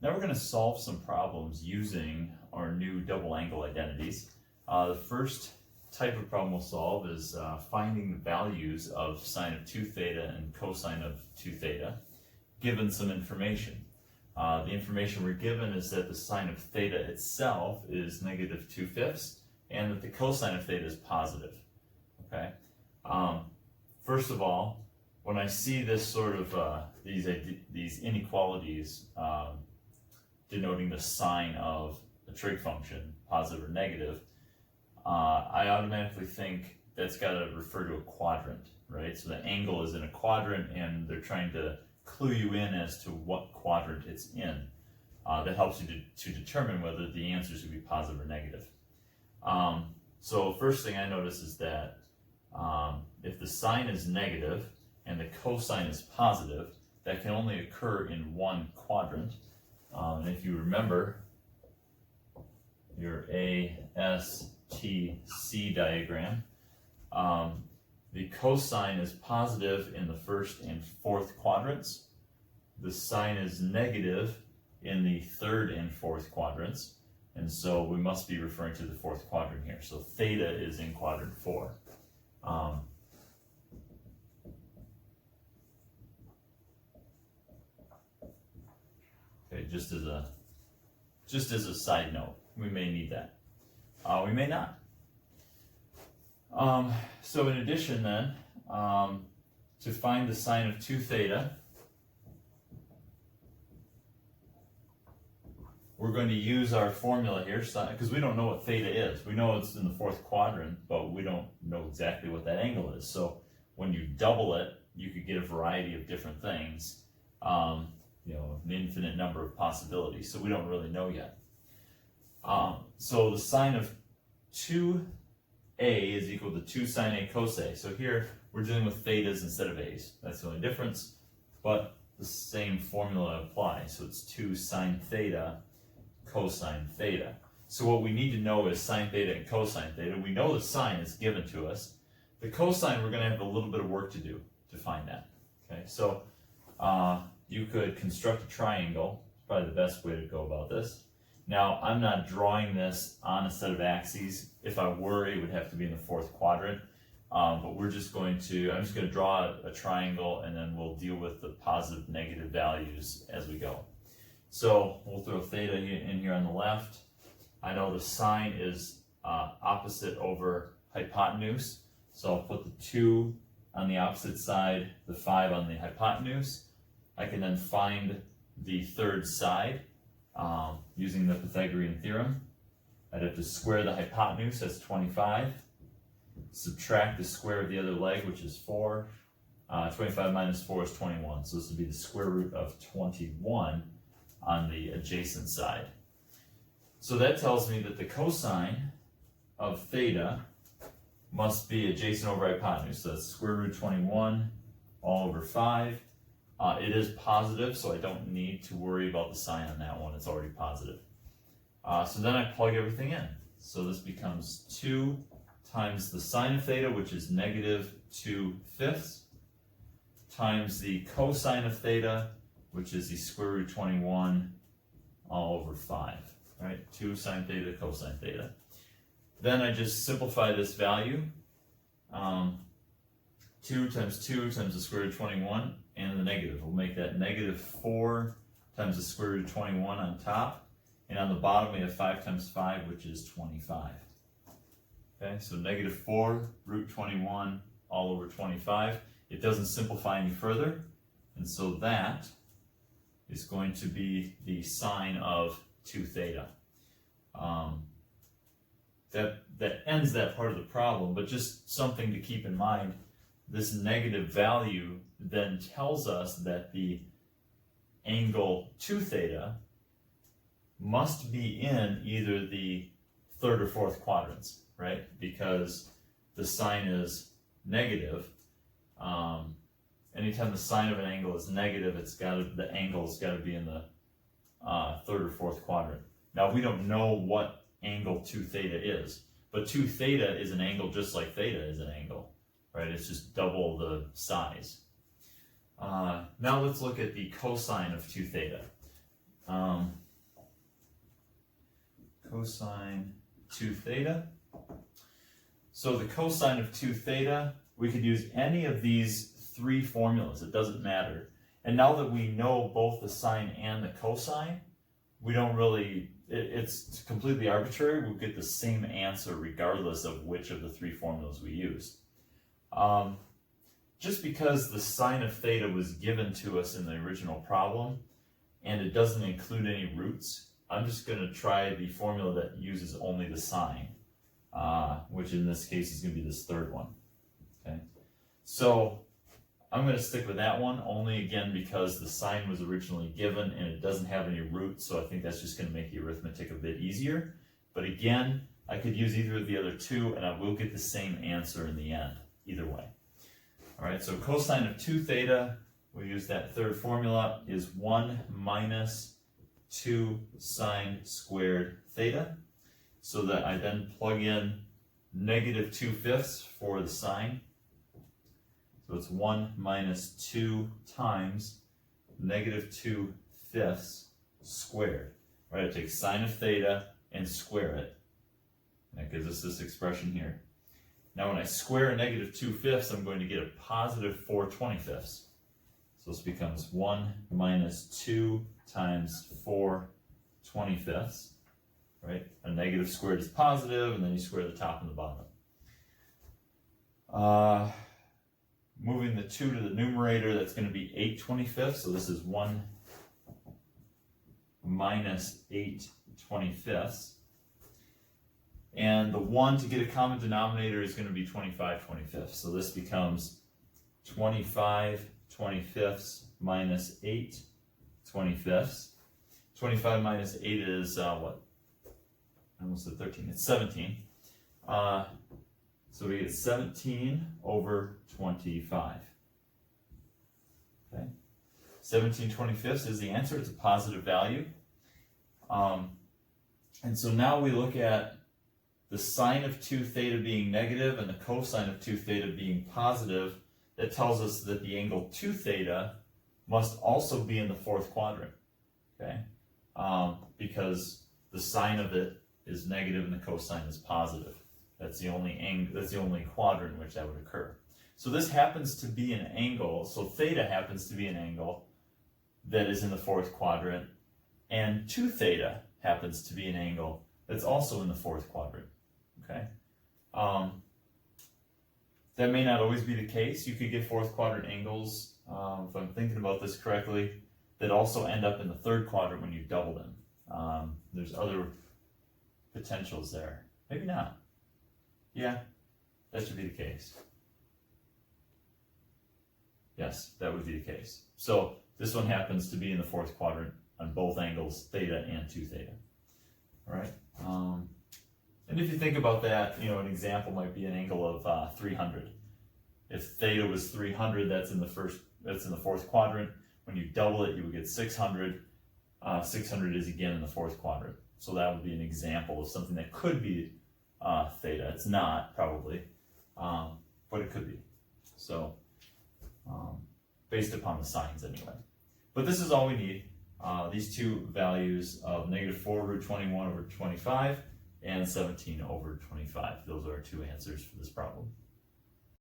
Now we're going to solve some problems using our new double angle identities. The first type of problem we'll solve is finding the values of sine of 2 theta and cosine of 2 theta, given some information. The information we're given is that the sine of theta itself is negative 2/5 and that the cosine of theta is positive. Okay. First of all, when I see this sort of these inequalities denoting the sign of a trig function, positive or negative, I automatically think that's got to refer to a quadrant, right? So the angle is in a quadrant and they're trying to clue you in as to what quadrant it's in. That helps you to determine whether the answer should be positive or negative. So first thing I notice is that if the sine is negative and the cosine is positive, that can only occur in one quadrant. And if you remember your ASTC diagram, the cosine is positive in the first and fourth quadrants. The sine is negative in the third and fourth quadrants. And so we must be referring to the fourth quadrant here. So theta is in quadrant 4. Okay, just as a side note, we may need that. We may not. So in addition then, to find the sine of 2 theta, we're going to use our formula here, because we don't know what theta is. We know it's in the fourth quadrant, but we don't know exactly what that angle is. So when you double it, you could get a variety of different things, an infinite number of possibilities. So we don't really know yet. So the sine of 2a is equal to 2 sine a cos a. So here we're dealing with thetas instead of a's. That's the only difference, but the same formula applies. So it's 2 sine theta cosine theta. So what we need to know is sine theta and cosine theta. We know the sine is given to us. The cosine, we're going to have a little bit of work to do to find that. Okay, so you could construct a triangle. It's probably the best way to go about this. Now, I'm not drawing this on a set of axes. If I were, it would have to be in the fourth quadrant. But I'm just going to draw a triangle, and then we'll deal with the positive, negative values as we go. So we'll throw theta in here on the left. I know the sine is opposite over hypotenuse. So I'll put the 2 on the opposite side, the 5 on the hypotenuse. I can then find the third side using the Pythagorean Theorem. I'd have to square the hypotenuse, that's 25. Subtract the square of the other leg, which is 4. 25 minus 4 is 21. So this would be the square root of 21 on the adjacent side. So that tells me that the cosine of theta must be adjacent over hypotenuse. So that's square root 21 all over 5. It is positive, so I don't need to worry about the sign on that one. It's already positive. So then I plug everything in. So this becomes 2 times the sine of theta, which is negative 2/5, times the cosine of theta, which is the square root 21 all over 5. Right? 2 sine theta, cosine theta. Then I just simplify this value. 2 times the square root of 21 and the negative. We'll make that negative 4 times the square root of 21 on top. And on the bottom we have 5 times 5, which is 25. Okay, so negative 4 root 21 all over 25. It doesn't simplify any further. And so that is going to be the sine of 2 theta. That ends that part of the problem, but just something to keep in mind. This negative value then tells us that the angle 2 theta must be in either the third or fourth quadrants, right? Because the sine is negative. Anytime the sine of an angle is negative, the angle's got to be in the third or fourth quadrant. Now we don't know what angle 2 theta is, but 2 theta is an angle just like theta is an angle, right? It's just double the size. Now let's look at the cosine of 2 theta. cosine 2 theta. So the cosine of 2 theta, we could use any of these three formulas, it doesn't matter. And now that we know both the sine and the cosine, we don't really, it's completely arbitrary. We'll get the same answer regardless of which of the three formulas we use. Just because the sine of theta was given to us in the original problem, and it doesn't include any roots, I'm just going to try the formula that uses only the sine, which in this case is going to be this third one. Okay, so I'm going to stick with that one only, again, because the sine was originally given and it doesn't have any roots, so I think that's just going to make the arithmetic a bit easier. But again, I could use either of the other two and I will get the same answer in the end, either way. All right, so cosine of 2 theta, we'll use that third formula, is 1 minus 2 sine squared theta. So that I then plug in negative 2/5 for the sine. So it's 1 minus 2 times negative 2/5 squared. Right, I take sine of theta and square it. That gives us this expression here. Now when I square a negative 2/5, I'm going to get a positive 4/25. So this becomes 1 minus 2 times 4/25. Right? A negative squared is positive, and then you square the top and the bottom. Moving the 2 to the numerator, that's going to be 8/25. So this is 1 minus 8/25. And the 1 to get a common denominator is going to be 25/25. So this becomes 25/25 minus 8/25. 25 minus 8 is what? I almost said 13. It's 17. So we get 17 over 25. Okay. 17/25 is the answer. It's a positive value. And so now we look at the sine of 2 theta being negative and the cosine of 2 theta being positive. That tells us that the angle 2 theta must also be in the fourth quadrant. Okay. Because the sine of it is negative and the cosine is positive. That's the only angle, that's the only quadrant in which that would occur. So this happens to be an angle, so theta happens to be an angle that is in the fourth quadrant, and 2 theta happens to be an angle that's also in the fourth quadrant. Okay? That may not always be the case. You could get fourth quadrant angles, if I'm thinking about this correctly, that also end up in the third quadrant when you double them. There's other potentials there. Maybe not. Yeah, that should be the case. Yes, that would be the case. So this one happens to be in the fourth quadrant on both angles, theta and 2 theta. All right. And if you think about that, you know, an example might be an angle of 300. If theta was 300, that's in the fourth quadrant. When you double it, you would get 600. 600 is again in the fourth quadrant. So that would be an example of something that could be theta. It's not, probably, but it could be. So, based upon the signs anyway. But this is all we need. These two values of negative 4 root 21 over 25 and 17 over 25. Those are our two answers for this problem.